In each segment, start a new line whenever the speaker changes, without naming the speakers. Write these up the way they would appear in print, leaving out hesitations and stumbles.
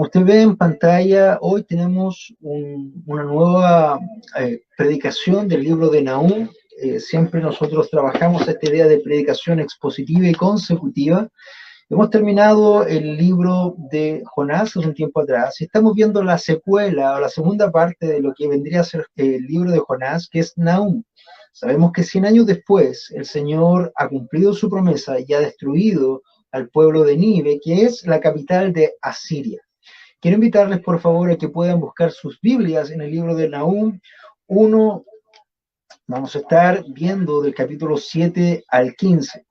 Como usted ve en pantalla, hoy tenemos una nueva predicación del libro de Nahum. Siempre nosotros trabajamos esta idea de predicación expositiva y consecutiva. Hemos terminado el libro de Jonás hace un tiempo atrás y estamos viendo la secuela o la segunda parte de lo que vendría a ser el libro de Jonás, que es Nahum. Sabemos que 100 años después el Señor ha cumplido su promesa y ha destruido al pueblo de Nínive, que es la capital de Asiria. Quiero invitarles, por favor, a que puedan buscar sus Biblias en el libro de Nahum 1. Vamos a estar viendo del capítulo 7 al 15.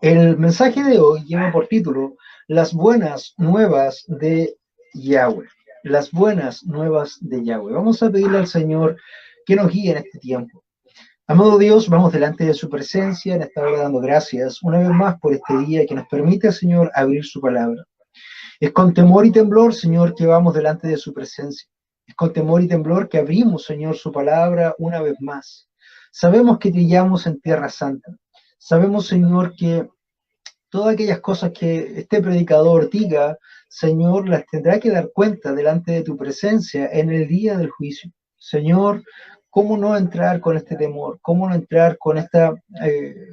El mensaje de hoy lleva por título Las buenas nuevas de Yahweh. Las buenas nuevas de Yahweh. Vamos a pedirle al Señor que nos guíe en este tiempo. Amado Dios, vamos delante de su presencia en esta hora dando gracias una vez más por este día que nos permite, Señor, abrir su palabra. Es con temor y temblor, Señor, que vamos delante de su presencia. Es con temor y temblor que abrimos, Señor, su palabra una vez más. Sabemos que trillamos en tierra santa. Sabemos, Señor, que todas aquellas cosas que este predicador diga, Señor, las tendrá que dar cuenta delante de tu presencia en el día del juicio. Señor, ¿cómo no entrar con este temor? ¿Cómo no entrar con esta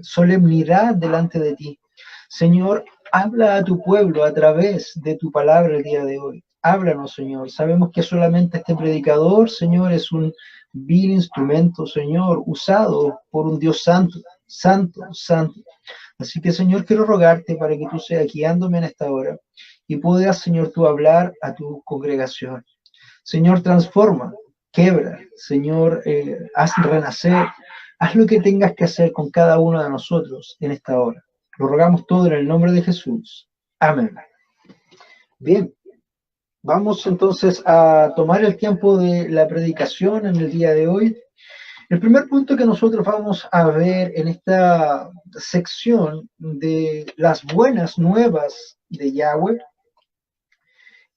solemnidad delante de ti? Señor, habla a tu pueblo a través de tu palabra el día de hoy. Háblanos, Señor. Sabemos que solamente este predicador, Señor, es un vil instrumento, Señor, usado por un Dios santo, santo, santo. Así que, Señor, quiero rogarte para que tú seas guiándome en esta hora y puedas, Señor, tú hablar a tu congregación. Señor, transforma, quebra, Señor, haz renacer, haz lo que tengas que hacer con cada uno de nosotros en esta hora. Lo rogamos todo en el nombre de Jesús. Amén. Bien, vamos entonces a tomar el tiempo de la predicación en el día de hoy. El primer punto que nosotros vamos a ver en esta sección de las buenas nuevas de Yahweh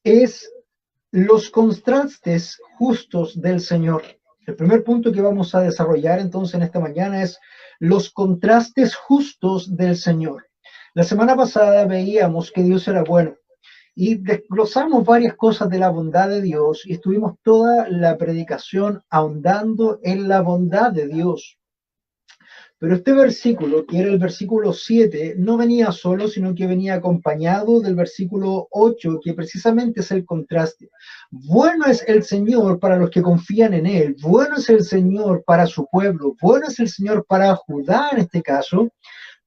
es los contrastes justos del Señor. El primer punto que vamos a desarrollar entonces en esta mañana es los contrastes justos del Señor. La semana pasada veíamos que Dios era bueno y desglosamos varias cosas de la bondad de Dios y estuvimos toda la predicación ahondando en la bondad de Dios. Pero este versículo, que era el versículo 7, no venía solo, sino que venía acompañado del versículo 8, que precisamente es el contraste. Bueno es el Señor para los que confían en Él, bueno es el Señor para su pueblo, bueno es el Señor para Judá en este caso,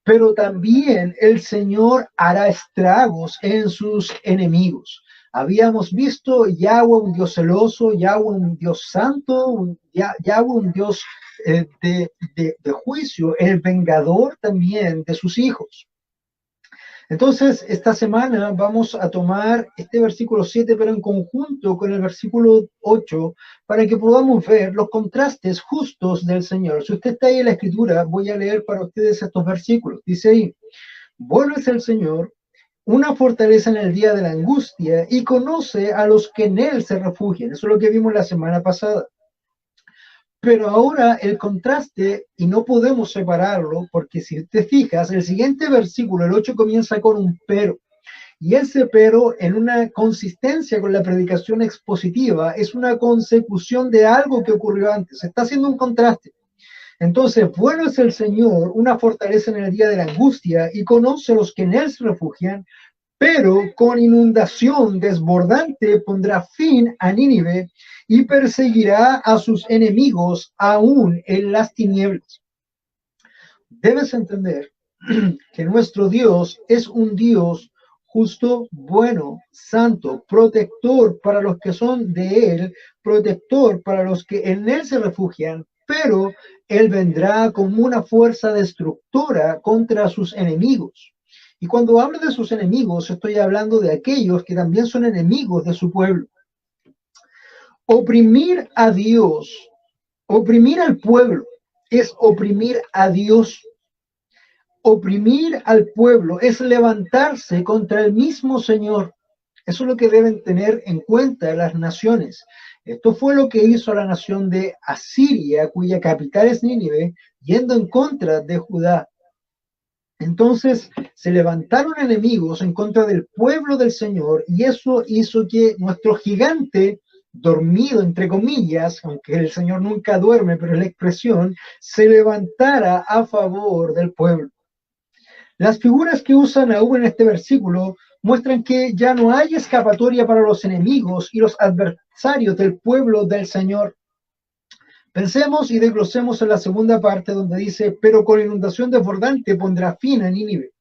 pero también el Señor hará estragos en sus enemigos. Habíamos visto Yahweh, un Dios celoso, Yahweh, un Dios santo, Yahweh, un Dios de juicio, el vengador también de sus hijos. Entonces, esta semana vamos a tomar este versículo 7, pero en conjunto con el versículo 8, para que podamos ver los contrastes justos del Señor. Si usted está ahí en la escritura, voy a leer para ustedes estos versículos. Dice ahí, bueno es el Señor, una fortaleza en el día de la angustia, y conoce a los que en Él se refugian. Eso es lo que vimos la semana pasada. Pero ahora el contraste, y no podemos separarlo, porque si te fijas, el siguiente versículo, el 8, comienza con un pero. Y ese pero, en una consistencia con la predicación expositiva, es una consecución de algo que ocurrió antes. Está haciendo un contraste. Entonces, bueno es el Señor, una fortaleza en el día de la angustia, y conoce a los que en Él se refugian, pero con inundación desbordante pondrá fin a Nínive y perseguirá a sus enemigos aún en las tinieblas. Debes entender que nuestro Dios es un Dios justo, bueno, santo, protector para los que son de Él, protector para los que en Él se refugian, pero Él vendrá como una fuerza destructora contra sus enemigos. Y cuando hablo de sus enemigos, estoy hablando de aquellos que también son enemigos de su pueblo. Oprimir a Dios, oprimir al pueblo, es oprimir a Dios. Oprimir al pueblo es levantarse contra el mismo Señor. Eso es lo que deben tener en cuenta las naciones. Esto fue lo que hizo la nación de Asiria, cuya capital es Nínive, yendo en contra de Judá. Entonces se levantaron enemigos en contra del pueblo del Señor y eso hizo que nuestro gigante, dormido entre comillas, aunque el Señor nunca duerme, pero es la expresión, se levantara a favor del pueblo. Las figuras que usan aún en este versículo muestran que ya no hay escapatoria para los enemigos y los adversarios del pueblo del Señor. Pensemos y desglosemos en la segunda parte donde dice, pero con inundación desbordante pondrá fin a Nínive.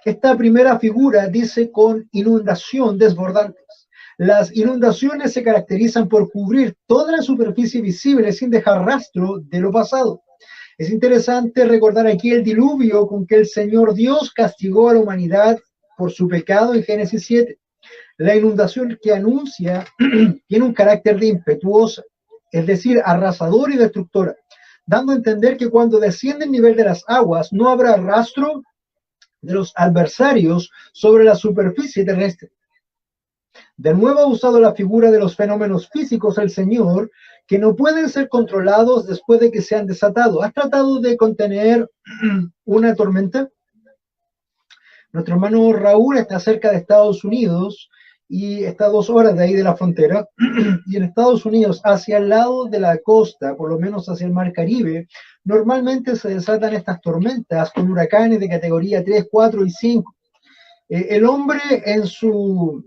Esta primera figura dice con inundación desbordantes. Las inundaciones se caracterizan por cubrir toda la superficie visible sin dejar rastro de lo pasado. Es interesante recordar aquí el diluvio con que el Señor Dios castigó a la humanidad por su pecado en Génesis 7. La inundación que anuncia tiene un carácter de impetuosa, es decir, arrasadora y destructora, dando a entender que cuando desciende el nivel de las aguas no habrá rastro de los adversarios sobre la superficie terrestre. De nuevo ha usado la figura de los fenómenos físicos el Señor, que no pueden ser controlados después de que se han desatado. ¿Has tratado de contener una tormenta? Nuestro hermano Raúl está cerca de Estados Unidos y está a 2 horas de ahí de la frontera. Y en Estados Unidos, hacia el lado de la costa, por lo menos hacia el Mar Caribe, normalmente se desatan estas tormentas con huracanes de categoría 3, 4 y 5. El hombre en su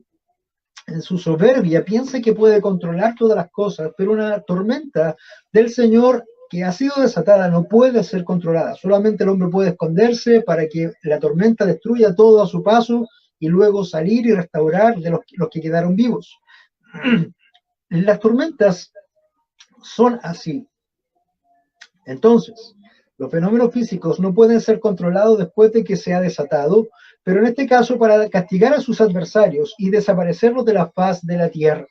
soberbia piensa que puede controlar todas las cosas, pero una tormenta del Señor que ha sido desatada no puede ser controlada. Solamente el hombre puede esconderse para que la tormenta destruya todo a su paso y luego salir y restaurar de los que quedaron vivos. Las tormentas son así. Entonces, los fenómenos físicos no pueden ser controlados después de que se ha desatado, pero en este caso para castigar a sus adversarios y desaparecerlos de la faz de la tierra.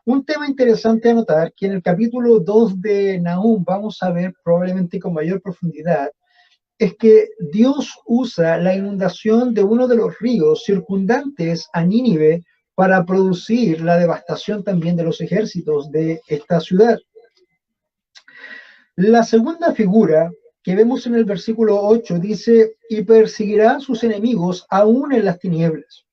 Un tema interesante a notar que en el capítulo 2 de Nahum vamos a ver probablemente con mayor profundidad, es que Dios usa la inundación de uno de los ríos circundantes a Nínive para producir la devastación también de los ejércitos de esta ciudad. La segunda figura que vemos en el versículo 8 dice, y perseguirá a sus enemigos aún en las tinieblas.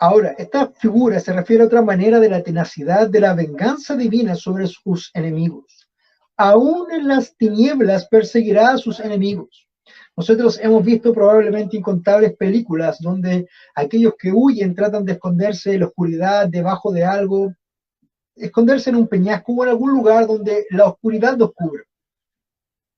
Ahora, esta figura se refiere a otra manera de la tenacidad de la venganza divina sobre sus enemigos. Aún en las tinieblas perseguirá a sus enemigos. Nosotros hemos visto probablemente incontables películas donde aquellos que huyen tratan de esconderse en la oscuridad, debajo de algo, esconderse en un peñasco o en algún lugar donde la oscuridad los cubra.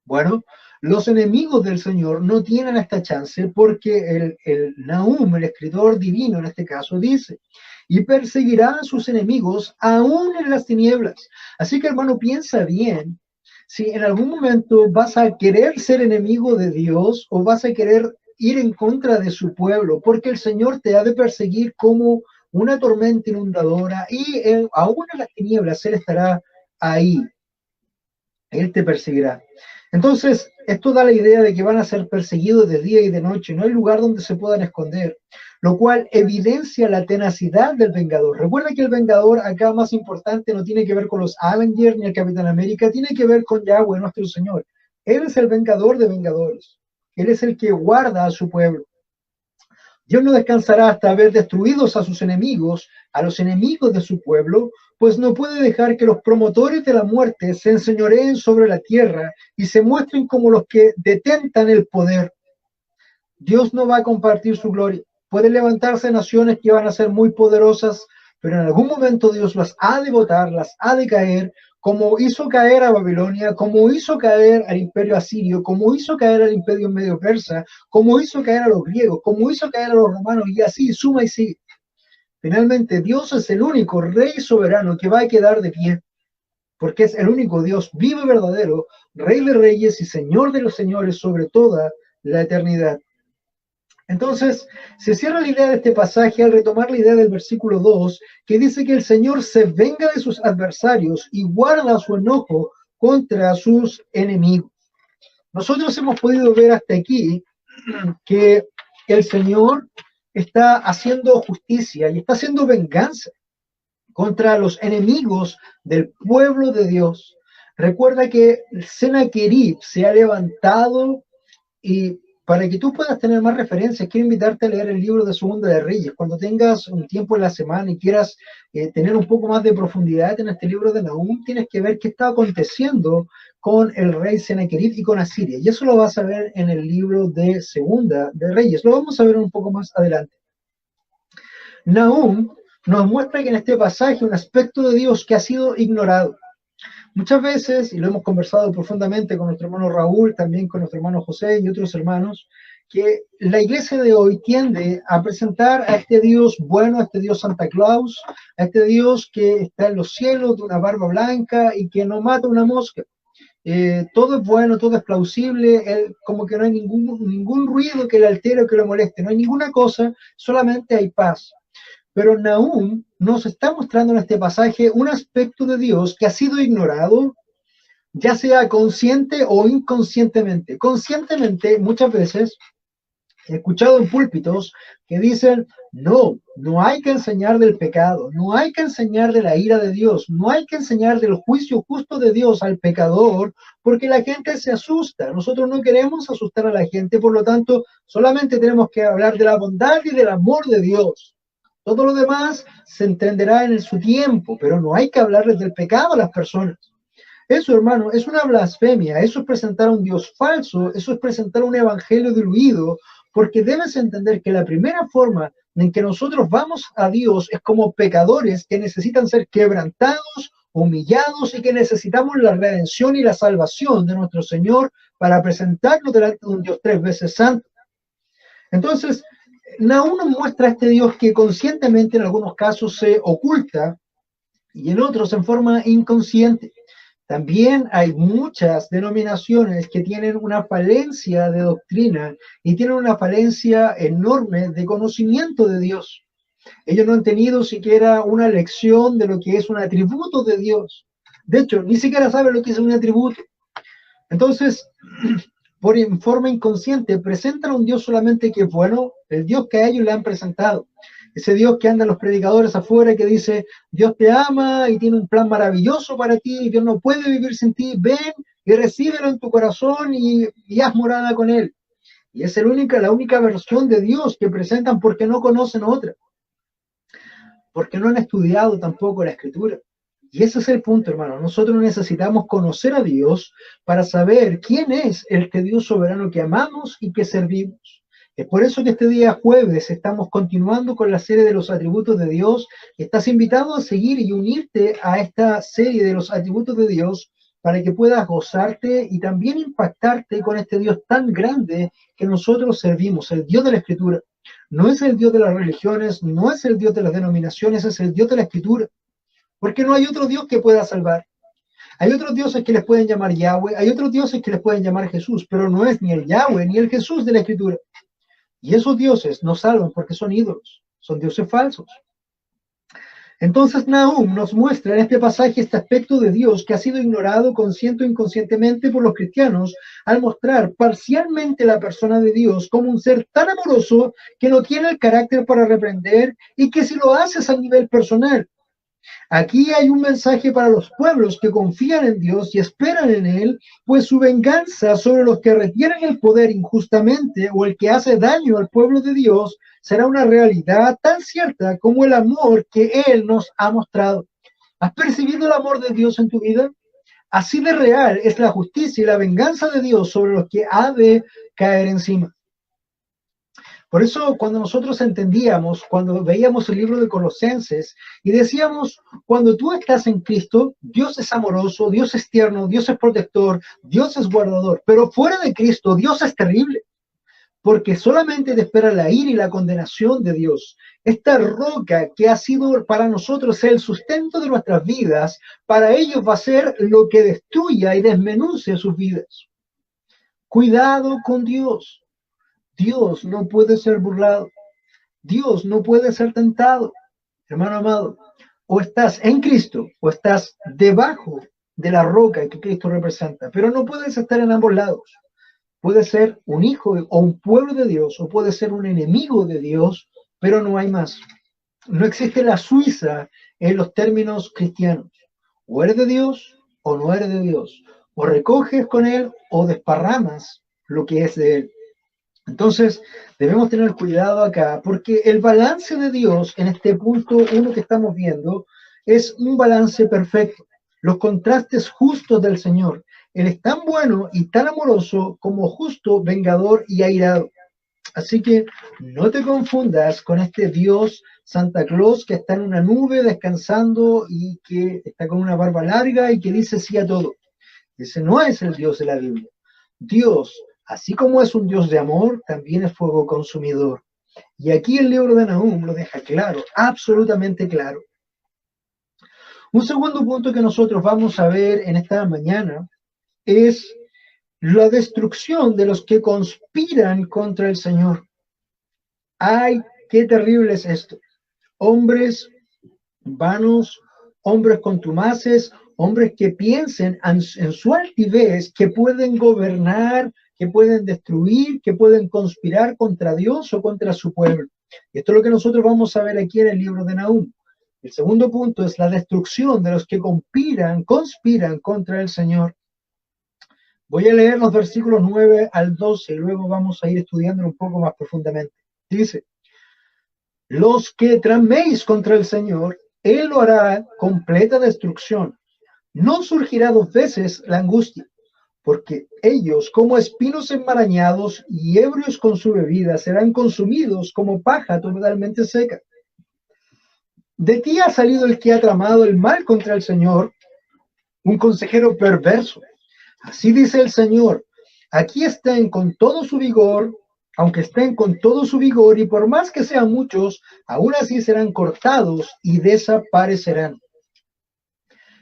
Bueno, los enemigos del Señor no tienen esta chance porque el Nahum, el escritor divino en este caso, dice, y perseguirá a sus enemigos aún en las tinieblas. Así que hermano, piensa bien, si en algún momento vas a querer ser enemigo de Dios o vas a querer ir en contra de su pueblo, porque el Señor te ha de perseguir como una tormenta inundadora y aún en las tinieblas Él estará ahí. Él te perseguirá. Entonces, esto da la idea de que van a ser perseguidos de día y de noche. No hay lugar donde se puedan esconder, lo cual evidencia la tenacidad del Vengador. Recuerda que el Vengador acá más importante no tiene que ver con los Avengers ni el Capitán América, tiene que ver con Yahweh, nuestro Señor. Él es el Vengador de vengadores. Él es el que guarda a su pueblo. Dios no descansará hasta ver destruidos a sus enemigos, a los enemigos de su pueblo, pues no puede dejar que los promotores de la muerte se enseñoreen sobre la tierra y se muestren como los que detentan el poder. Dios no va a compartir su gloria. Pueden levantarse naciones que van a ser muy poderosas, pero en algún momento Dios las ha de botar, las ha de caer, como hizo caer a Babilonia, como hizo caer al imperio asirio, como hizo caer al imperio medio persa, como hizo caer a los griegos, como hizo caer a los romanos, y así suma y sigue. Finalmente, Dios es el único rey soberano que va a quedar de pie, porque es el único Dios vivo y verdadero, rey de reyes y señor de los señores sobre toda la eternidad. Entonces, se cierra la idea de este pasaje al retomar la idea del versículo 2, que dice que el Señor se venga de sus adversarios y guarda su enojo contra sus enemigos. Nosotros hemos podido ver hasta aquí que el Señor está haciendo justicia y está haciendo venganza contra los enemigos del pueblo de Dios. Recuerda que Sennacherib se ha levantado y para que tú puedas tener más referencias, quiero invitarte a leer el libro de Segunda de Reyes. Cuando tengas un tiempo en la semana y quieras tener un poco más de profundidad en este libro de Nahum, tienes que ver qué está aconteciendo con el rey Senaquerib y con Asiria. Y eso lo vas a ver en el libro de Segunda de Reyes. Lo vamos a ver un poco más adelante. Nahum nos muestra que en este pasaje un aspecto de Dios que ha sido ignorado. Muchas veces, y lo hemos conversado profundamente con nuestro hermano Raúl, también con nuestro hermano José y otros hermanos, que la iglesia de hoy tiende a presentar a este Dios bueno, a este Dios Santa Claus, a este Dios que está en los cielos de una barba blanca y que no mata una mosca. Todo es bueno, todo es plausible, como que no hay ningún ruido que le altere o que le moleste, no hay ninguna cosa, solamente hay paz. Pero Nahum nos está mostrando en este pasaje un aspecto de Dios que ha sido ignorado, ya sea consciente o inconscientemente. Conscientemente, muchas veces, he escuchado en púlpitos que dicen, no hay que enseñar del pecado, no hay que enseñar de la ira de Dios, no hay que enseñar del juicio justo de Dios al pecador, porque la gente se asusta. Nosotros no queremos asustar a la gente, por lo tanto, solamente tenemos que hablar de la bondad y del amor de Dios. Todo lo demás se entenderá en su tiempo, pero no hay que hablarles del pecado a las personas. Eso, hermano, es una blasfemia, eso es presentar a un Dios falso, eso es presentar un evangelio diluido, porque debes entender que la primera forma en que nosotros vamos a Dios es como pecadores que necesitan ser quebrantados, humillados y que necesitamos la redención y la salvación de nuestro Señor para presentarnos delante de un Dios 3 veces santo. Entonces, Nahum nos muestra a este Dios que conscientemente en algunos casos se oculta y en otros en forma inconsciente. También hay muchas denominaciones que tienen una falencia de doctrina y tienen una falencia enorme de conocimiento de Dios. Ellos no han tenido siquiera una lección de lo que es un atributo de Dios. De hecho, ni siquiera saben lo que es un atributo. Entonces, por forma inconsciente, presentan a un Dios solamente que es bueno, el Dios que a ellos le han presentado. Ese Dios que andan los predicadores afuera y que dice, Dios te ama y tiene un plan maravilloso para ti, y Dios no puede vivir sin ti, ven y recíbelo en tu corazón y haz morada con él. Y es la única versión de Dios que presentan porque no conocen otra, porque no han estudiado tampoco la Escritura. Y ese es el punto, hermano. Nosotros necesitamos conocer a Dios para saber quién es este Dios soberano que amamos y que servimos. Es por eso que este día jueves estamos continuando con la serie de los atributos de Dios. Estás invitado a seguir y unirte a esta serie de los atributos de Dios para que puedas gozarte y también impactarte con este Dios tan grande que nosotros servimos, el Dios de la Escritura. No es el Dios de las religiones, no es el Dios de las denominaciones, es el Dios de la Escritura. Porque no hay otro Dios que pueda salvar. Hay otros dioses que les pueden llamar Yahweh, hay otros dioses que les pueden llamar Jesús, pero no es ni el Yahweh ni el Jesús de la Escritura. Y esos dioses no salvan porque son ídolos, son dioses falsos. Entonces Nahum nos muestra en este pasaje este aspecto de Dios que ha sido ignorado consciente o inconscientemente por los cristianos al mostrar parcialmente la persona de Dios como un ser tan amoroso que no tiene el carácter para reprender y que si lo haces a nivel personal. Aquí hay un mensaje para los pueblos que confían en Dios y esperan en Él, pues su venganza sobre los que retienen el poder injustamente o el que hace daño al pueblo de Dios será una realidad tan cierta como el amor que Él nos ha mostrado. ¿Has percibido el amor de Dios en tu vida? Así de real es la justicia y la venganza de Dios sobre los que ha de caer encima. Por eso cuando nosotros entendíamos, cuando veíamos el libro de Colosenses y decíamos, cuando tú estás en Cristo, Dios es amoroso, Dios es tierno, Dios es protector, Dios es guardador, pero fuera de Cristo, Dios es terrible, porque solamente te espera la ira y la condenación de Dios. Esta roca que ha sido para nosotros el sustento de nuestras vidas, para ellos va a ser lo que destruya y desmenuce sus vidas. Cuidado con Dios. Dios no puede ser burlado. Dios no puede ser tentado. Hermano amado, o estás en Cristo o estás debajo de la roca que Cristo representa, pero no puedes estar en ambos lados. Puede ser un hijo o un pueblo de Dios o puede ser un enemigo de Dios, pero no hay más. No existe la Suiza en los términos cristianos. O eres de Dios o no eres de Dios. O recoges con Él o desparramas lo que es de Él. Entonces, debemos tener cuidado acá, porque el balance de Dios en este punto uno que estamos viendo es un balance perfecto. Los contrastes justos del Señor. Él es tan bueno y tan amoroso como justo, vengador y airado. Así que no te confundas con este Dios Santa Claus que está en una nube descansando y que está con una barba larga y que dice sí a todo. Ese no es el Dios de la Biblia. Dios, así como es un Dios de amor, también es fuego consumidor. Y aquí el libro de Nahum lo deja claro, absolutamente claro. Un segundo punto que nosotros vamos a ver en esta mañana es la destrucción de los que conspiran contra el Señor. ¡Ay, qué terrible es esto! Hombres vanos, hombres contumaces, hombres que piensen en su altivez que pueden gobernar, que pueden destruir, que pueden conspirar contra Dios o contra su pueblo. Y esto es lo que nosotros vamos a ver aquí en el libro de Nahum. El segundo punto es la destrucción de los que conspiran contra el Señor. Voy a leer los versículos 9 al 12 y luego vamos a ir estudiando un poco más profundamente. Dice: los que traméis contra el Señor, Él lo hará completa destrucción. No surgirá dos veces la angustia, porque ellos, como espinos enmarañados y ebrios con su bebida, serán consumidos como paja totalmente seca. De ti ha salido el que ha tramado el mal contra el Señor, un consejero perverso. Así dice el Señor: aquí estén con todo su vigor, aunque estén con todo su vigor, y por más que sean muchos, aún así serán cortados y desaparecerán.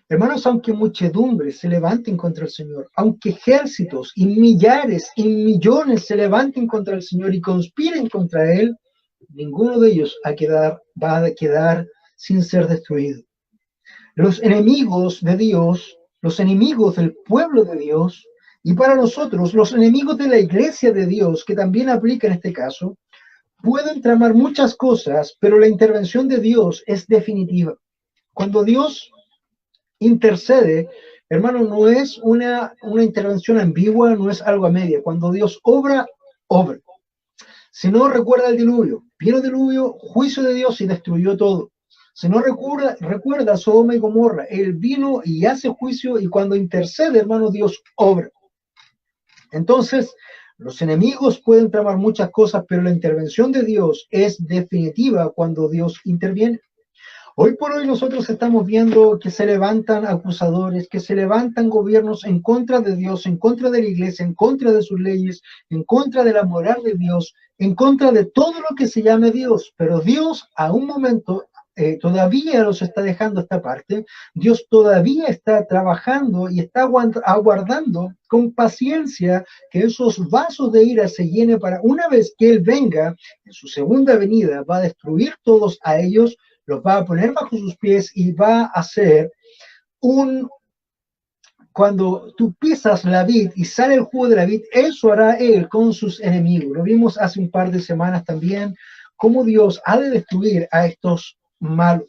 Hermanos, aunque muchedumbres se levanten contra el Señor, aunque ejércitos y millares y millones se levanten contra el Señor y conspiren contra Él, ninguno de ellos va a quedar sin ser destruido. Los enemigos de Dios, los enemigos del pueblo de Dios, y para nosotros, los enemigos de la iglesia de Dios, que también aplica en este caso, pueden tramar muchas cosas, pero la intervención de Dios es definitiva. Cuando Dios intercede, hermano, no es una intervención ambigua, no es algo a media. Cuando Dios obra, obra. Si no, recuerda el diluvio. Vino el diluvio, juicio de Dios y destruyó todo. Si no recuerda Sodoma y Gomorra, Él vino y hace juicio, y cuando intercede, hermano, Dios obra. Entonces, los enemigos pueden tramar muchas cosas, pero la intervención de Dios es definitiva cuando Dios interviene. Hoy por hoy nosotros estamos viendo que se levantan acusadores, que se levantan gobiernos en contra de Dios, en contra de la iglesia, en contra de sus leyes, en contra de la moral de Dios, en contra de todo lo que se llame Dios. Pero Dios a un momento todavía los está dejando esta parte. Dios todavía está trabajando y está aguardando con paciencia que esos vasos de ira se llenen para una vez que Él venga en su segunda venida, va a destruir todos a ellos, los va a poner bajo sus pies y va a hacer cuando tú pisas la vid y sale el jugo de la vid, eso hará Él con sus enemigos. Lo vimos hace un par de semanas también, cómo Dios ha de destruir a estos malos.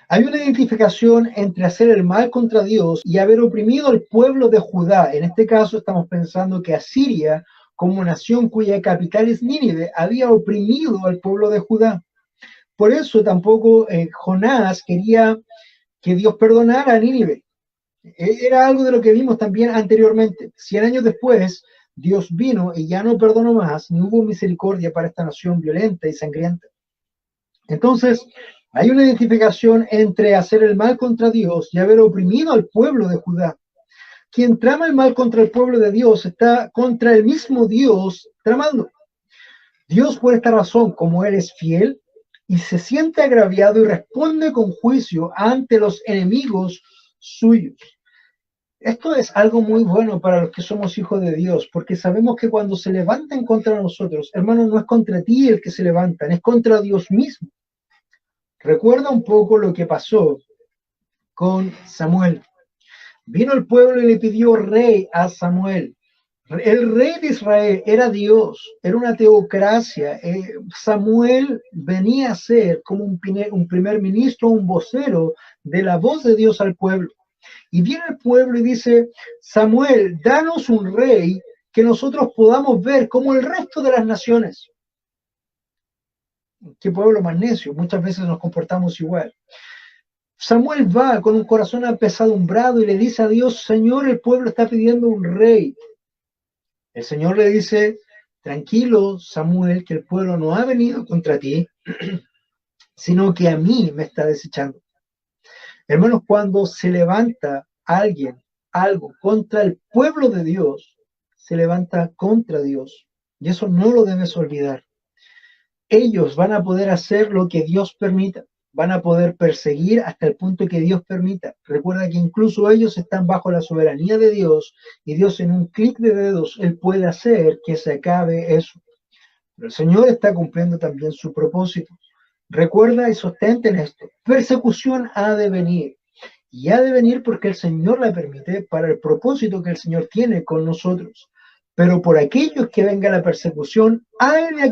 Hay una identificación entre hacer el mal contra Dios y haber oprimido al pueblo de Judá. En este caso estamos pensando que Asiria, como nación cuya capital es Nínive, había oprimido al pueblo de Judá. Por eso tampoco Jonás quería que Dios perdonara a Nínive. Era algo de lo que vimos también anteriormente. 100 años después, Dios vino y ya no perdonó más, ni hubo misericordia para esta nación violenta y sangrienta. Entonces, hay una identificación entre hacer el mal contra Dios y haber oprimido al pueblo de Judá. Quien trama el mal contra el pueblo de Dios está contra el mismo Dios tramando. Dios, por esta razón, como Él es fiel, y se siente agraviado y responde con juicio ante los enemigos suyos. Esto es algo muy bueno para los que somos hijos de Dios, porque sabemos que cuando se levantan contra nosotros, hermano, no es contra ti el que se levantan, es contra Dios mismo. Recuerda un poco lo que pasó con Samuel. Vino el pueblo y le pidió rey a Samuel. El rey de Israel era Dios, era una teocracia. Samuel venía a ser como un primer ministro, un vocero de la voz de Dios al pueblo. Y viene el pueblo y dice: Samuel, danos un rey que nosotros podamos ver como el resto de las naciones. Qué pueblo más necio, muchas veces nos comportamos igual. Samuel va con un corazón apesadumbrado y le dice a Dios, Señor, el pueblo está pidiendo un rey. El Señor le dice, tranquilo, Samuel, que el pueblo no ha venido contra ti, sino que a mí me está desechando. Hermanos, cuando se levanta alguien, algo contra el pueblo de Dios, se levanta contra Dios. Y eso no lo debes olvidar. Ellos van a poder hacer lo que Dios permita. Van a poder perseguir hasta el punto que Dios permita. Recuerda que incluso ellos están bajo la soberanía de Dios y Dios en un clic de dedos, Él puede hacer que se acabe eso. Pero el Señor está cumpliendo también su propósito. Recuerda y sostente en esto. Persecución ha de venir. Y ha de venir porque el Señor la permite para el propósito que el Señor tiene con nosotros. Pero por aquellos que venga la persecución, hay de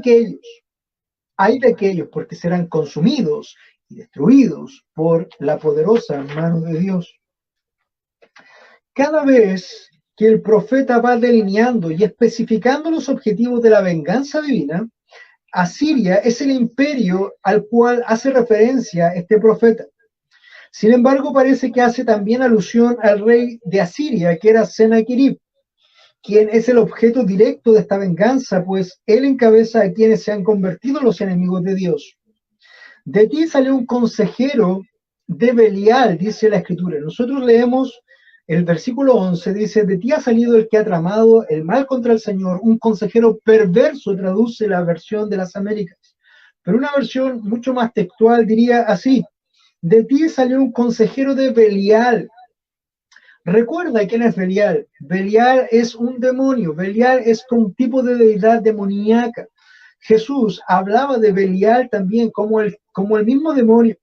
aquellos porque serán consumidos y destruidos por la poderosa mano de Dios. Cada vez que el profeta va delineando y especificando los objetivos de la venganza divina, Asiria es el imperio al cual hace referencia este profeta. Sin embargo, parece que hace también alusión al rey de Asiria, que era Sennacherib, quien es el objeto directo de esta venganza, pues él encabeza a quienes se han convertido en los enemigos de Dios. De ti salió un consejero de Belial, dice la Escritura. Nosotros leemos el versículo 11, dice, de ti ha salido el que ha tramado el mal contra el Señor, un consejero perverso, traduce la versión de las Américas. Pero una versión mucho más textual diría así, de ti salió un consejero de Belial. Recuerda quién es Belial. Belial es un demonio. Belial es un tipo de deidad demoníaca. Jesús hablaba de Belial también como el mismo demonio.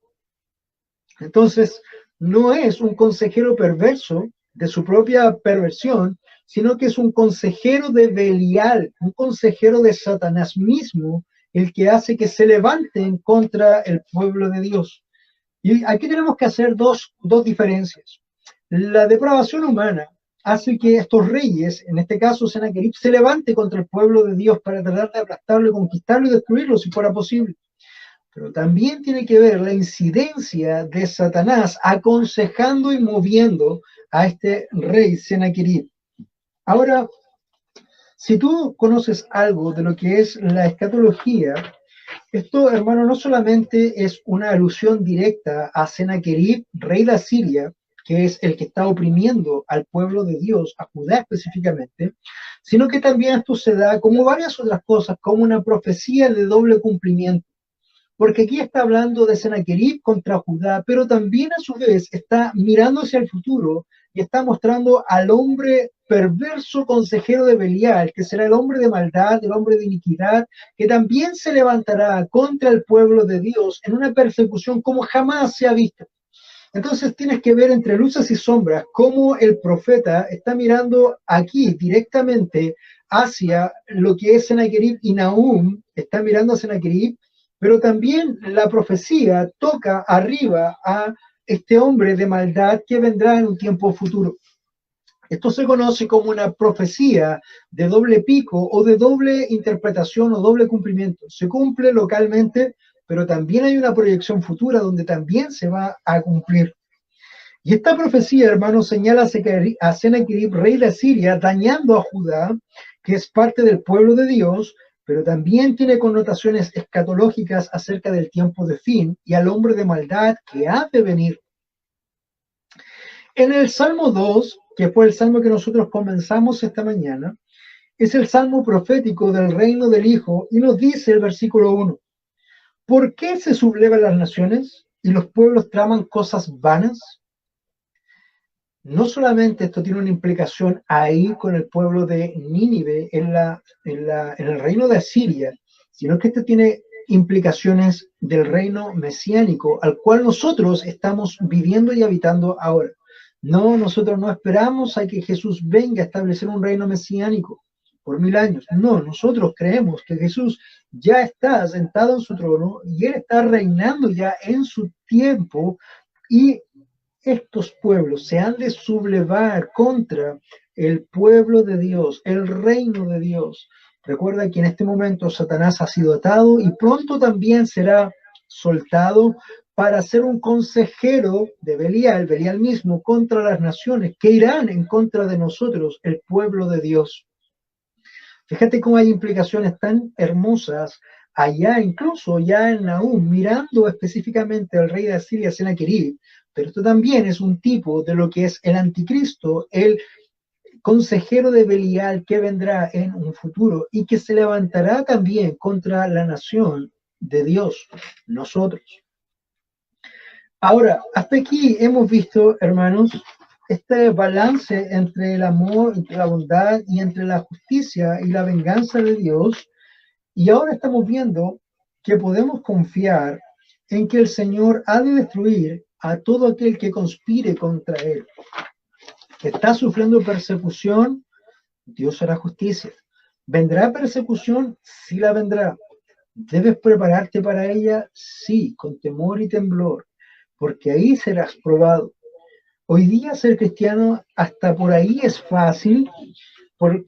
Entonces, no es un consejero perverso de su propia perversión, sino que es un consejero de Belial, un consejero de Satanás mismo, el que hace que se levanten contra el pueblo de Dios. Y aquí tenemos que hacer dos diferencias. La depravación humana hace que estos reyes, en este caso Sennacherib, se levante contra el pueblo de Dios para tratar de aplastarlo, conquistarlo y destruirlo si fuera posible. Pero también tiene que ver la incidencia de Satanás aconsejando y moviendo a este rey Sennacherib. Ahora, si tú conoces algo de lo que es la escatología, esto, hermano, no solamente es una alusión directa a Sennacherib, rey de Asiria, que es el que está oprimiendo al pueblo de Dios, a Judá específicamente, sino que también esto se da como varias otras cosas, como una profecía de doble cumplimiento. Porque aquí está hablando de Sennacherib contra Judá, pero también a su vez está mirando hacia el futuro y está mostrando al hombre perverso consejero de Belial, que será el hombre de maldad, el hombre de iniquidad, que también se levantará contra el pueblo de Dios en una persecución como jamás se ha visto. Entonces tienes que ver entre luces y sombras cómo el profeta está mirando aquí directamente hacia lo que es Sennacherib, y Nahum está mirando a Sennacherib, pero también la profecía toca arriba a este hombre de maldad que vendrá en un tiempo futuro. Esto se conoce como una profecía de doble pico o de doble interpretación o doble cumplimiento. Se cumple localmente, pero también hay una proyección futura donde también se va a cumplir. Y esta profecía, hermano, señala a Sennacherib, rey de Asiria, dañando a Judá, que es parte del pueblo de Dios, pero también tiene connotaciones escatológicas acerca del tiempo de fin y al hombre de maldad que ha de venir. En el Salmo 2, que fue el salmo que nosotros comenzamos esta mañana, es el salmo profético del reino del Hijo, y nos dice el versículo 1, ¿por qué se sublevan las naciones y los pueblos traman cosas vanas? No solamente esto tiene una implicación ahí con el pueblo de Nínive en el reino de Asiria, sino que esto tiene implicaciones del reino mesiánico al cual nosotros estamos viviendo y habitando ahora. No, nosotros no esperamos a que Jesús venga a establecer un reino mesiánico por 1000 años. No, nosotros creemos que Jesús ya está sentado en su trono y Él está reinando ya en su tiempo, y estos pueblos se han de sublevar contra el pueblo de Dios, el reino de Dios. Recuerda que en este momento Satanás ha sido atado y pronto también será soltado para ser un consejero de Belial mismo, contra las naciones que irán en contra de nosotros, el pueblo de Dios. Fíjate cómo hay implicaciones tan hermosas allá, incluso ya en Nahum, mirando específicamente al rey de Asiria, Sennacherib, pero esto también es un tipo de lo que es el anticristo, el consejero de Belial que vendrá en un futuro y que se levantará también contra la nación de Dios, nosotros. Ahora, hasta aquí hemos visto, hermanos, este balance entre el amor, entre la bondad y entre la justicia y la venganza de Dios. Y ahora estamos viendo que podemos confiar en que el Señor ha de destruir a todo aquel que conspire contra Él. Está sufriendo persecución, Dios hará justicia. ¿Vendrá persecución? Sí la vendrá. ¿Debes prepararte para ella? Sí, con temor y temblor, porque ahí serás probado. Hoy día ser cristiano hasta por ahí es fácil,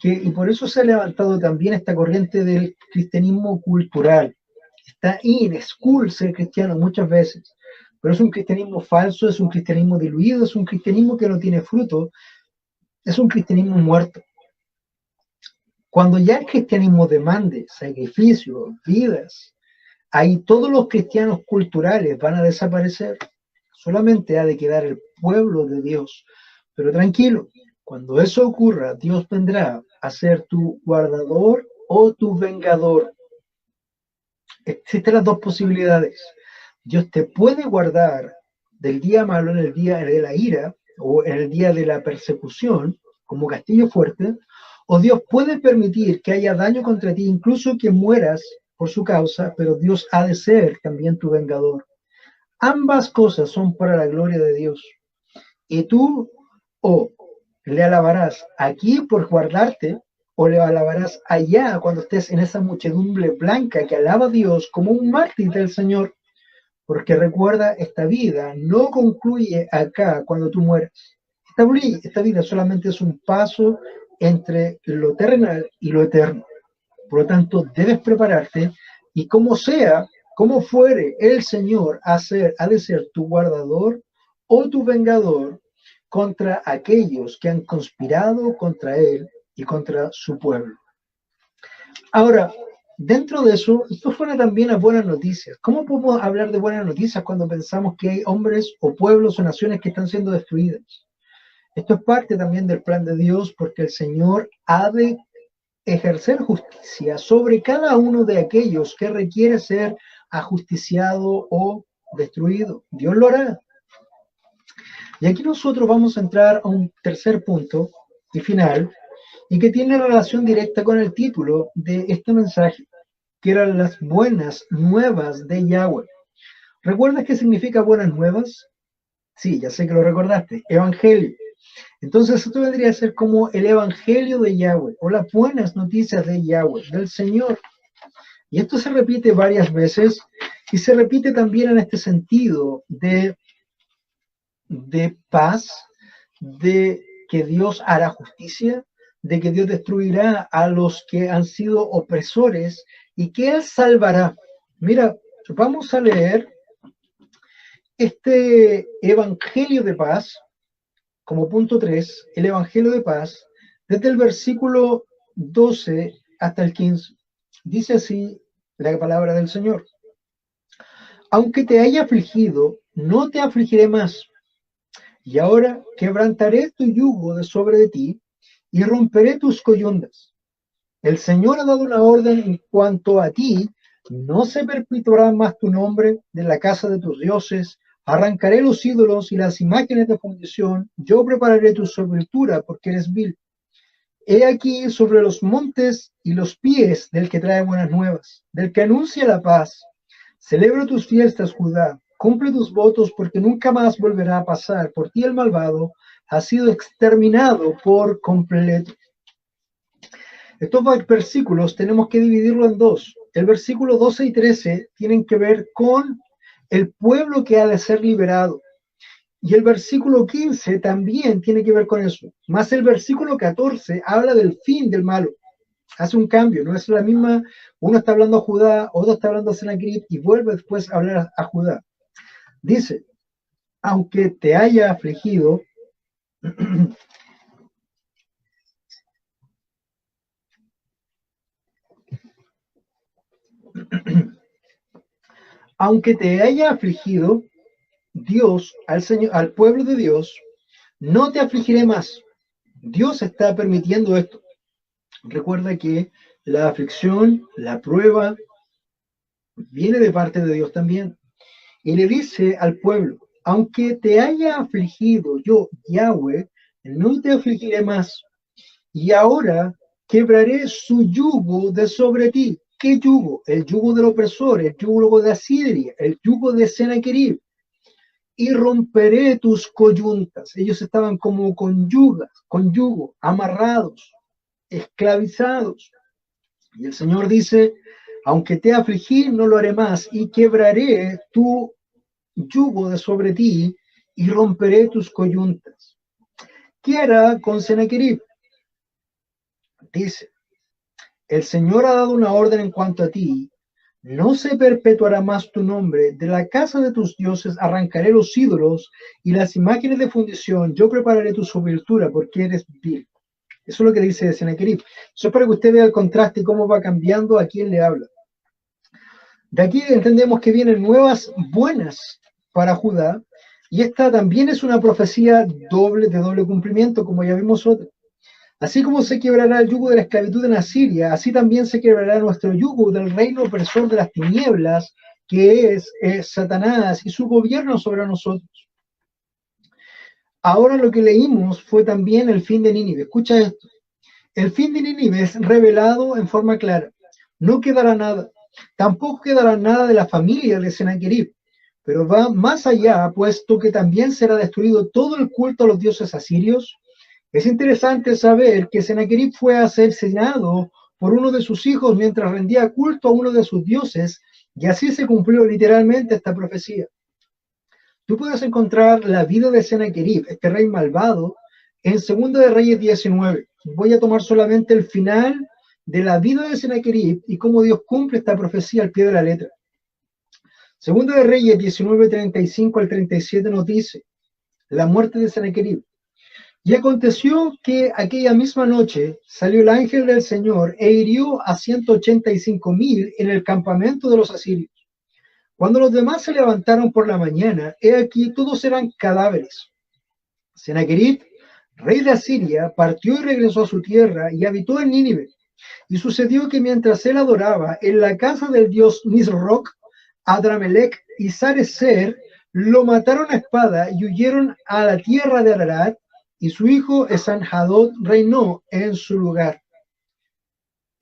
y por eso se ha levantado también esta corriente del cristianismo cultural. Está es cool ser cristiano muchas veces, pero es un cristianismo falso, es un cristianismo diluido, es un cristianismo que no tiene fruto, es un cristianismo muerto. Cuando ya el cristianismo demande sacrificios, vidas, ahí todos los cristianos culturales van a desaparecer. Solamente ha de quedar el pueblo de Dios. Pero tranquilo, cuando eso ocurra, Dios vendrá a ser tu guardador o tu vengador. Existen las dos posibilidades. Dios te puede guardar del día malo en el día de la ira o en el día de la persecución, como castillo fuerte, o Dios puede permitir que haya daño contra ti, incluso que mueras por su causa, pero Dios ha de ser también tu vengador. Ambas cosas son para la gloria de Dios. Y tú o le alabarás aquí por guardarte, o le alabarás allá cuando estés en esa muchedumbre blanca que alaba a Dios como un mártir del Señor. Porque recuerda, esta vida no concluye acá cuando tú mueras. Esta vida solamente es un paso entre lo terrenal y lo eterno. Por lo tanto, debes prepararte y como sea, como fuere, el Señor ha de ser tu guardador o tu vengador contra aquellos que han conspirado contra Él y contra su pueblo. Ahora, dentro de eso, esto suena también a buenas noticias. ¿Cómo podemos hablar de buenas noticias cuando pensamos que hay hombres o pueblos o naciones que están siendo destruidas? Esto es parte también del plan de Dios, porque el Señor ha de ejercer justicia sobre cada uno de aquellos que requiere ser ajusticiado o destruido. Dios lo hará. Y aquí nosotros vamos a entrar a un tercer punto y final, y que tiene relación directa con el título de este mensaje, que eran las buenas nuevas de Yahweh. ¿Recuerdas qué significa buenas nuevas? Sí, ya sé que lo recordaste. Evangelio. Entonces esto vendría a ser como el evangelio de Yahweh, o las buenas noticias de Yahweh, del Señor. Y esto se repite varias veces, y se repite también en este sentido de paz, de que Dios hará justicia, de que Dios destruirá a los que han sido opresores y que Él salvará. Mira, vamos a leer este evangelio de paz como punto 3, el Evangelio de paz, desde el versículo 12 hasta el 15. Dice así la palabra del Señor. Aunque te haya afligido, no te afligiré más. Y ahora quebrantaré tu yugo de sobre de ti y romperé tus coyundas. El Señor ha dado una orden en cuanto a ti, no se perpetuará más tu nombre de la casa de tus dioses. Arrancaré los ídolos y las imágenes de fundición. Yo prepararé tu sepultura porque eres vil. He aquí sobre los montes y los pies del que trae buenas nuevas, del que anuncia la paz. Celebra tus fiestas, Judá. Cumple tus votos porque nunca más volverá a pasar. Por ti el malvado ha sido exterminado por completo. Estos versículos tenemos que dividirlo en dos. El versículo 12 y 13 tienen que ver con el pueblo que ha de ser liberado. Y el versículo 15 también tiene que ver con eso. Más el versículo 14 habla del fin del malo. Hace un cambio, no es la misma. Uno está hablando a Judá, otro está hablando a Sennacherib y vuelve después a hablar a Judá. Dice, aunque te haya afligido, aunque te haya afligido, Dios, al pueblo de Dios, no te afligiré más. Dios está permitiendo esto. Recuerda que la aflicción, la prueba, viene de parte de Dios también. Y le dice al pueblo, aunque te haya afligido yo, Yahweh, no te afligiré más. Y ahora quebraré su yugo de sobre ti. ¿Qué yugo? El yugo del opresor, el yugo de Asiria, el yugo de Sennacherib. Y romperé tus coyuntas. Ellos estaban como con yugo, amarrados, esclavizados. Y el Señor dice, aunque te afligí, no lo haré más, y quebraré tu yugo de sobre ti, y romperé tus coyuntas. ¿Qué hará con Sennacherib? Dice, el Señor ha dado una orden en cuanto a ti, no se perpetuará más tu nombre, de la casa de tus dioses arrancaré los ídolos y las imágenes de fundición, yo prepararé tu sepultura porque eres vil. Eso es lo que dice Sennacherib. Eso es para que usted vea el contraste y cómo va cambiando a quién le habla. De aquí entendemos que vienen nuevas buenas para Judá, y esta también es una profecía de doble cumplimiento, como ya vimos otra. Así como se quebrará el yugo de la esclavitud en Asiria, así también se quebrará nuestro yugo del reino opresor de las tinieblas, que es Satanás y su gobierno sobre nosotros. Ahora lo que leímos fue también el fin de Nínive. Escucha esto. El fin de Nínive es revelado en forma clara. No quedará nada. Tampoco quedará nada de la familia de Sennacherib, pero va más allá, puesto que también será destruido todo el culto a los dioses asirios. Es interesante saber que Sennacherib fue asesinado por uno de sus hijos mientras rendía culto a uno de sus dioses, y así se cumplió literalmente esta profecía. Tú puedes encontrar la vida de Sennacherib, este rey malvado, en 2 de Reyes 19. Voy a tomar solamente el final de la vida de Sennacherib y cómo Dios cumple esta profecía al pie de la letra. 2 de Reyes 19, 35 al 37 nos dice, la muerte de Sennacherib. Y aconteció que aquella misma noche salió el ángel del Señor e hirió a 185,000 en el campamento de los asirios. Cuando los demás se levantaron por la mañana, he aquí todos eran cadáveres. Sennacherib, rey de Asiria, partió y regresó a su tierra y habitó en Nínive. Y sucedió que mientras él adoraba en la casa del dios Nisroch, Adramelech y Sarecer, lo mataron a espada y huyeron a la tierra de Ararat, y su hijo Esanhadot reinó en su lugar.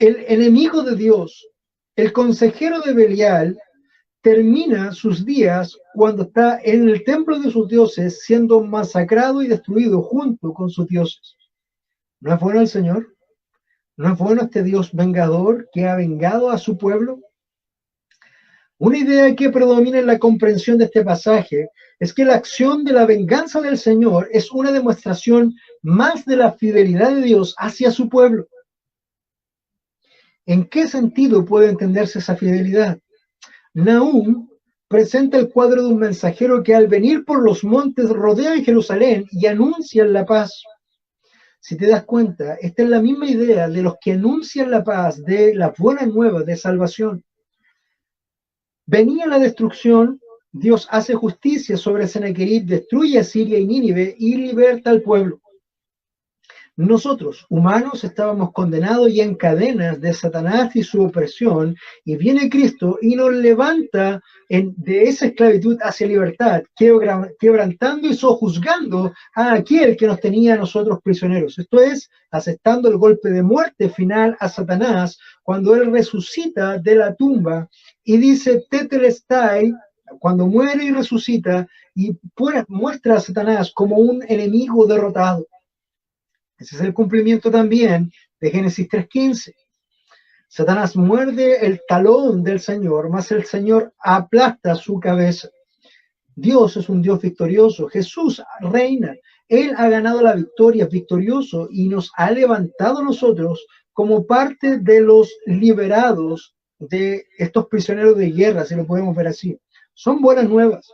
El enemigo de Dios, el consejero de Belial, termina sus días cuando está en el templo de sus dioses siendo masacrado y destruido junto con sus dioses. ¿No es bueno el Señor? ¿No es bueno este Dios vengador que ha vengado a su pueblo? Una idea que predomina en la comprensión de este pasaje es que la acción de la venganza del Señor es una demostración más de la fidelidad de Dios hacia su pueblo. ¿En qué sentido puede entenderse esa fidelidad? Nahum presenta el cuadro de un mensajero que al venir por los montes rodea en Jerusalén y anuncia la paz. Si te das cuenta, esta es la misma idea de los que anuncian la paz, de la buena nueva de salvación. Venía la destrucción, Dios hace justicia sobre Sennacherib, destruye a Siria y Nínive y liberta al pueblo. Nosotros, humanos, estábamos condenados y en cadenas de Satanás y su opresión, y viene Cristo y nos levanta de esa esclavitud hacia libertad, quebrantando y sojuzgando a aquel que nos tenía a nosotros prisioneros. Esto es, aceptando el golpe de muerte final a Satanás, cuando él resucita de la tumba y dice, Tetelestai, cuando muere y resucita, y muestra a Satanás como un enemigo derrotado. Ese es el cumplimiento también de Génesis 3:15. Satanás muerde el talón del Señor, mas el Señor aplasta su cabeza. Dios es un Dios victorioso. Jesús reina. Él ha ganado la victoria, es victorioso y nos ha levantado a nosotros como parte de los liberados de estos prisioneros de guerra, si lo podemos ver así. Son buenas nuevas.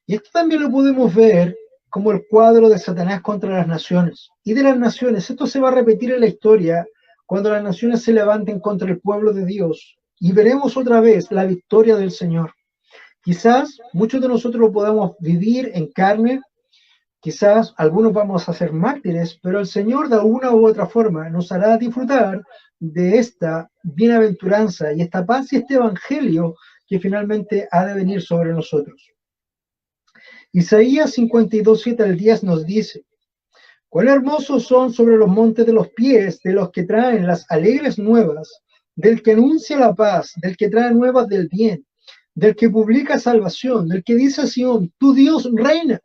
Y esto también lo podemos ver como el cuadro de Satanás contra las naciones. Y de las naciones, esto se va a repetir en la historia cuando las naciones se levanten contra el pueblo de Dios. Y veremos otra vez la victoria del Señor. Quizás muchos de nosotros lo podamos vivir en carne, quizás algunos vamos a ser mártires, pero el Señor de alguna u otra forma nos hará disfrutar de esta bienaventuranza y esta paz y este evangelio que finalmente ha de venir sobre nosotros. Isaías 52:7 al 10 nos dice: cuán hermosos son sobre los montes de los pies de los que traen las alegres nuevas, del que anuncia la paz, del que trae nuevas del bien, del que publica salvación, del que dice a Sión, tu Dios reina.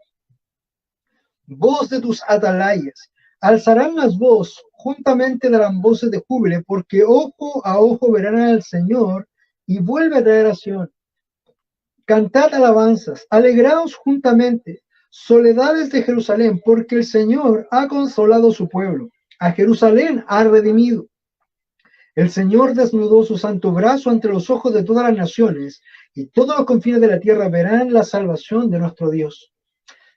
Voz de tus atalayas, alzarán las voces, juntamente darán voces de júbilo, porque ojo a ojo verán al Señor y vuelve a traer a Sión. Cantad alabanzas, alegraos juntamente, soledades de Jerusalén, porque el Señor ha consolado su pueblo, a Jerusalén ha redimido. El Señor desnudó su santo brazo ante los ojos de todas las naciones, y todos los confines de la tierra verán la salvación de nuestro Dios.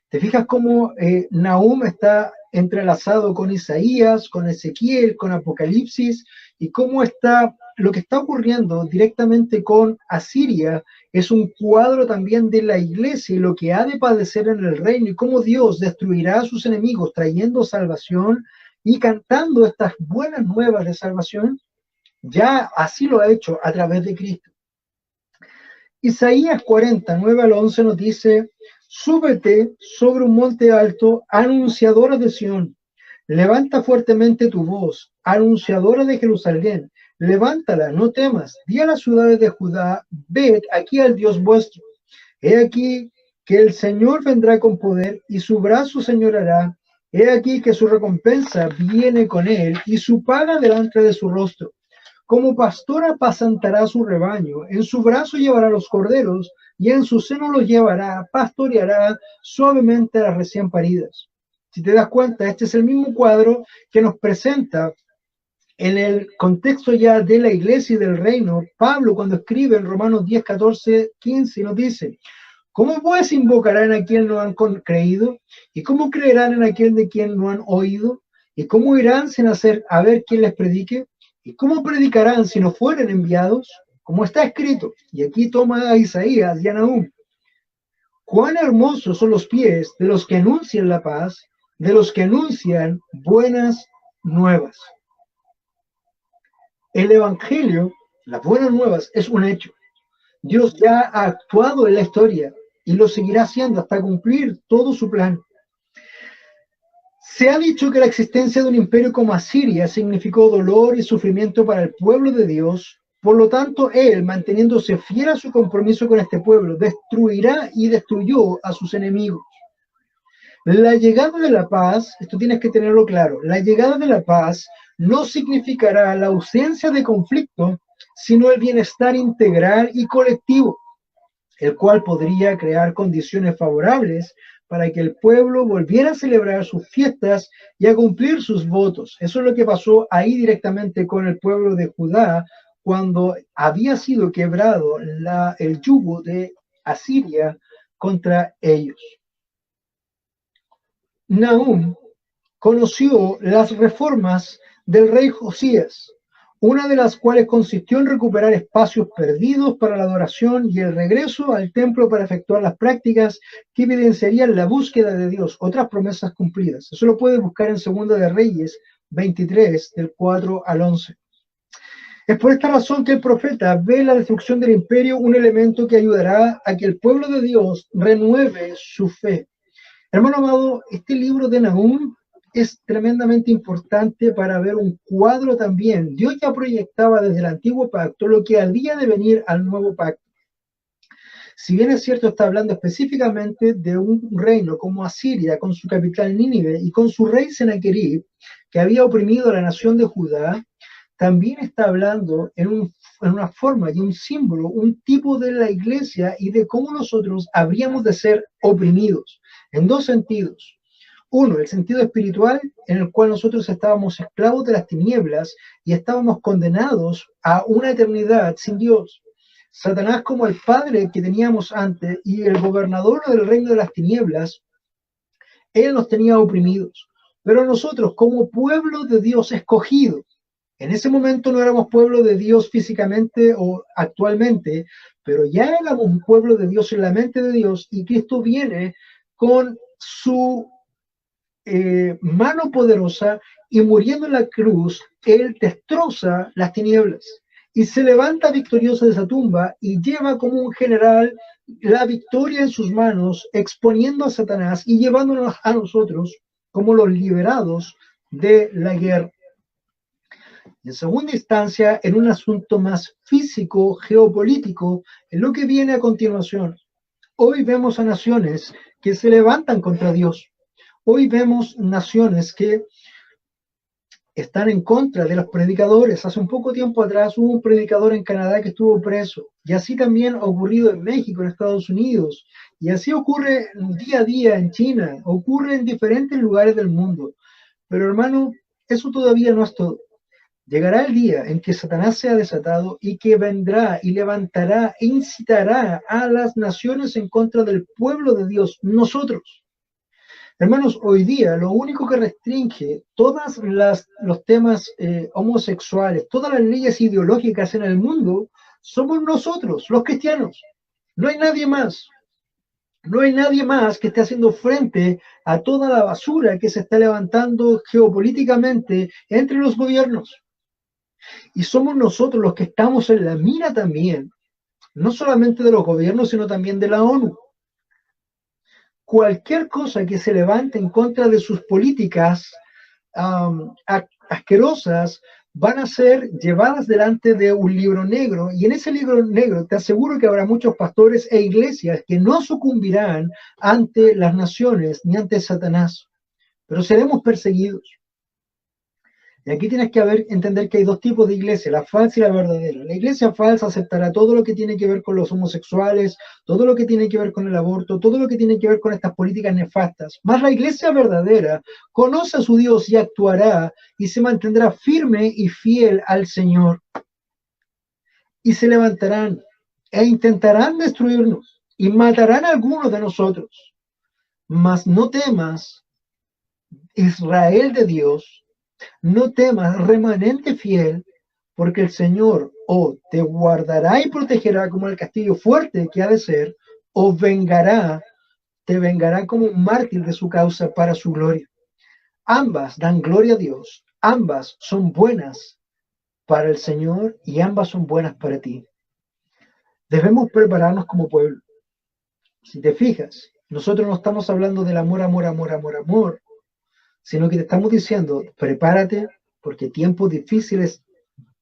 ¿Te fijas cómo Nahum está entrelazado con Isaías, con Ezequiel, con Apocalipsis, y cómo está lo que está ocurriendo directamente con Asiria? Es un cuadro también de la iglesia y lo que ha de padecer en el reino y cómo Dios destruirá a sus enemigos trayendo salvación y cantando estas buenas nuevas de salvación. Ya así lo ha hecho a través de Cristo. Isaías 49 al 11 nos dice: súbete sobre un monte alto, anunciadora de Sión. Levanta fuertemente tu voz, anunciadora de Jerusalén. Levántala, no temas. Di a las ciudades de Judá: ved aquí al Dios vuestro. He aquí que el Señor vendrá con poder y su brazo señorará. He aquí que su recompensa viene con él y su paga delante de su rostro. Como pastor apacentará su rebaño, en su brazo llevará los corderos, y en su seno los llevará, pastoreará suavemente a las recién paridas. Si te das cuenta, este es el mismo cuadro que nos presenta en el contexto ya de la iglesia y del reino, Pablo cuando escribe en Romanos 10, 14, 15, nos dice: ¿cómo pues invocarán a quien no han creído? ¿Y cómo creerán en aquel de quien no han oído? ¿Y cómo irán sin hacer a ver quién les predique? ¿Y cómo predicarán si no fueren enviados? Como está escrito, y aquí toma a Isaías y a Nahum: cuán hermosos son los pies de los que anuncian la paz, de los que anuncian buenas nuevas. El evangelio, las buenas nuevas, es un hecho. Dios ya ha actuado en la historia y lo seguirá haciendo hasta cumplir todo su plan. Se ha dicho que la existencia de un imperio como Asiria significó dolor y sufrimiento para el pueblo de Dios. Por lo tanto, él, manteniéndose fiel a su compromiso con este pueblo, destruirá y destruyó a sus enemigos. La llegada de la paz, esto tienes que tenerlo claro, la llegada de la paz no significará la ausencia de conflicto, sino el bienestar integral y colectivo, el cual podría crear condiciones favorables para que el pueblo volviera a celebrar sus fiestas y a cumplir sus votos. Eso es lo que pasó ahí directamente con el pueblo de Judá cuando había sido quebrado el yugo de Asiria contra ellos. Nahum conoció las reformas del rey Josías, una de las cuales consistió en recuperar espacios perdidos para la adoración y el regreso al templo para efectuar las prácticas que evidenciarían la búsqueda de Dios, otras promesas cumplidas. Eso lo puedes buscar en Segunda de Reyes 23, del 4 al 11. Es por esta razón que el profeta ve en la destrucción del imperio un elemento que ayudará a que el pueblo de Dios renueve su fe. Hermano amado, este libro de Nahum es tremendamente importante para ver un cuadro también. Dios ya proyectaba desde el antiguo pacto lo que había de venir al nuevo pacto. Si bien es cierto, está hablando específicamente de un reino como Asiria, con su capital Nínive y con su rey Sennacherib, que había oprimido a la nación de Judá, también está hablando en un una forma y un símbolo, un tipo de la iglesia y de cómo nosotros habríamos de ser oprimidos, en dos sentidos. Uno, el sentido espiritual, en el cual nosotros estábamos esclavos de las tinieblas y estábamos condenados a una eternidad sin Dios. Satanás, como el padre que teníamos antes y el gobernador del reino de las tinieblas, él nos tenía oprimidos. Pero nosotros, como pueblo de Dios escogido, en ese momento no éramos pueblo de Dios físicamente o actualmente, pero ya éramos un pueblo de Dios en la mente de Dios, y Cristo viene con su mano poderosa, y muriendo en la cruz, Él destroza las tinieblas y se levanta victorioso de esa tumba y lleva como un general la victoria en sus manos, exponiendo a Satanás y llevándonos a nosotros como los liberados de la guerra. En segunda instancia, en un asunto más físico, geopolítico, en lo que viene a continuación. Hoy vemos a naciones que se levantan contra Dios. Hoy vemos naciones que están en contra de los predicadores. Hace un poco tiempo atrás hubo un predicador en Canadá que estuvo preso. Y así también ha ocurrido en México, en Estados Unidos. Y así ocurre día a día en China. Ocurre en diferentes lugares del mundo. Pero hermano, eso todavía no es todo. Llegará el día en que Satanás sea desatado y que vendrá y levantará e incitará a las naciones en contra del pueblo de Dios, nosotros. Hermanos, hoy día lo único que restringe todos los temas homosexuales, todas las leyes ideológicas en el mundo, somos nosotros, los cristianos. No hay nadie más. No hay nadie más que esté haciendo frente a toda la basura que se está levantando geopolíticamente entre los gobiernos. Y somos nosotros los que estamos en la mira también, no solamente de los gobiernos, sino también de la ONU. Cualquier cosa que se levante en contra de sus políticas asquerosas van a ser llevadas delante de un libro negro, y en ese libro negro te aseguro que habrá muchos pastores e iglesias que no sucumbirán ante las naciones ni ante Satanás, pero seremos perseguidos. Y aquí tienes que entender que hay dos tipos de iglesia, la falsa y la verdadera. La iglesia falsa aceptará todo lo que tiene que ver con los homosexuales, todo lo que tiene que ver con el aborto, todo lo que tiene que ver con estas políticas nefastas. Mas la iglesia verdadera conoce a su Dios y actuará y se mantendrá firme y fiel al Señor. Y se levantarán e intentarán destruirnos y matarán a algunos de nosotros. Mas no temas, Israel de Dios. No temas, remanente fiel, porque el Señor o te guardará y protegerá como el castillo fuerte que ha de ser, o te vengará como un mártir de su causa para su gloria. Ambas dan gloria a Dios, ambas son buenas para el Señor y ambas son buenas para ti. Debemos prepararnos como pueblo. Si te fijas, nosotros no estamos hablando del amor, amor, amor, amor, amor, sino que te estamos diciendo, prepárate, porque tiempos difíciles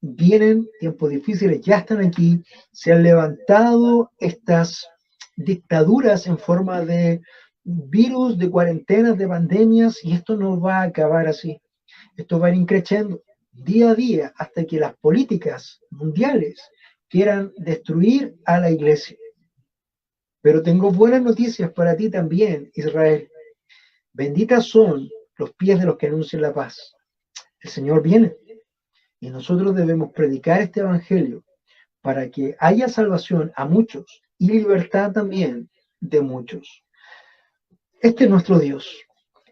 vienen, tiempos difíciles ya están aquí, se han levantado estas dictaduras en forma de virus, de cuarentenas, de pandemias, y esto no va a acabar así. Esto va a ir creciendo día a día hasta que las políticas mundiales quieran destruir a la iglesia. Pero tengo buenas noticias para ti también, Israel. Benditas son los pies de los que anuncian la paz. El Señor viene y nosotros debemos predicar este evangelio para que haya salvación a muchos y libertad también de muchos. Este es nuestro Dios.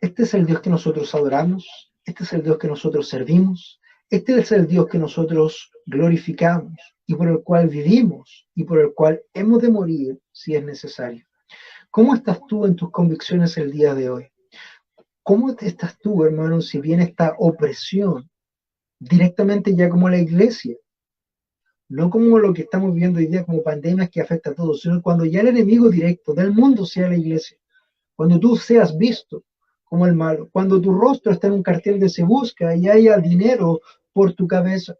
Este es el Dios que nosotros adoramos. Este es el Dios que nosotros servimos. Este es el Dios que nosotros glorificamos y por el cual vivimos y por el cual hemos de morir si es necesario. ¿Cómo estás tú en tus convicciones el día de hoy? ¿Cómo estás tú, hermano, si viene esta opresión directamente ya como la iglesia? No como lo que estamos viendo hoy día como pandemias que afecta a todos, sino cuando ya el enemigo directo del mundo sea la iglesia. Cuando tú seas visto como el malo, cuando tu rostro está en un cartel de se busca y haya dinero por tu cabeza.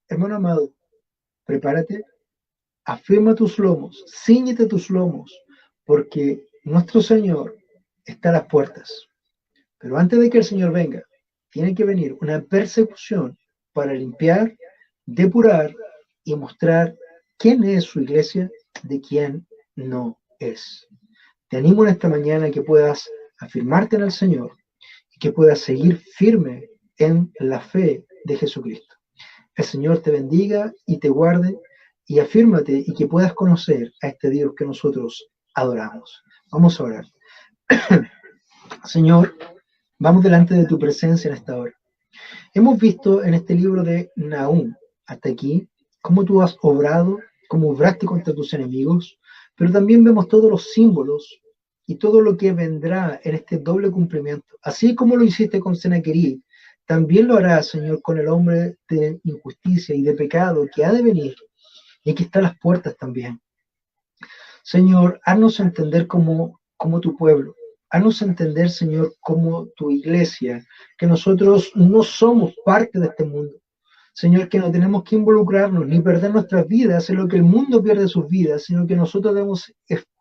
Hermano amado, prepárate, afirma tus lomos, cíñete tus lomos, porque nuestro Señor está a las puertas. Pero antes de que el Señor venga, tiene que venir una persecución para limpiar depurar y mostrar quién es su iglesia de quién no es. Te animo en esta mañana que puedas afirmarte en el Señor y que puedas seguir firme en la fe de Jesucristo. El Señor te bendiga y te guarde y afírmate y que puedas conocer a este Dios que nosotros adoramos. Vamos a orar. Señor, vamos delante de tu presencia en esta hora. Hemos visto en este libro de Nahum hasta aquí cómo tú has obrado, cómo obraste contra tus enemigos, pero también vemos todos los símbolos y todo lo que vendrá en este doble cumplimiento. Así como lo hiciste con Sennacherib, también lo harás, Señor, con el hombre de injusticia y de pecado que ha de venir y que está a las puertas también. Señor, haznos entender como tu pueblo. Haznos entender, Señor, como tu iglesia, que nosotros no somos parte de este mundo. Señor, que no tenemos que involucrarnos ni perder nuestras vidas en lo que el mundo pierde sus vidas, sino que nosotros debemos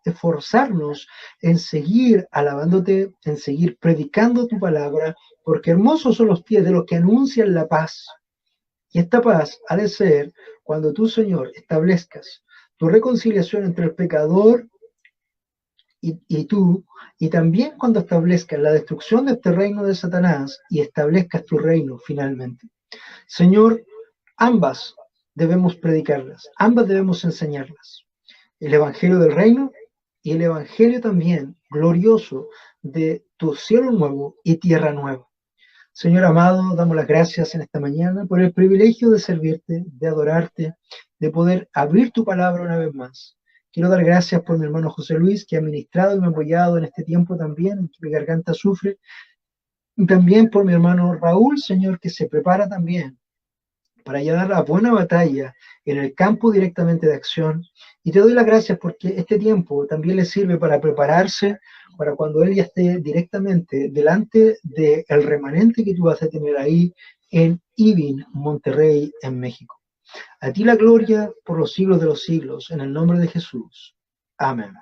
esforzarnos en seguir alabándote, en seguir predicando tu palabra, porque hermosos son los pies de los que anuncian la paz. Y esta paz ha de ser cuando tú, Señor, establezcas tu reconciliación entre el pecador y tú, y también cuando establezcas la destrucción de este reino de Satanás y establezcas tu reino finalmente. Señor, ambas debemos predicarlas, ambas debemos enseñarlas. El evangelio del reino y el evangelio también glorioso de tu cielo nuevo y tierra nueva. Señor amado, damos las gracias en esta mañana por el privilegio de servirte, de adorarte, de poder abrir tu palabra una vez más. Quiero dar gracias por mi hermano José Luis, que ha ministrado y me ha apoyado en este tiempo también, en que mi garganta sufre. Y también por mi hermano Raúl, Señor, que se prepara también para llevar la buena batalla en el campo directamente de acción. Y te doy las gracias porque este tiempo también le sirve para prepararse para cuando él ya esté directamente delante del remanente que tú vas a tener ahí en Ibin, Monterrey, en México. A ti la gloria por los siglos de los siglos, en el nombre de Jesús. Amén.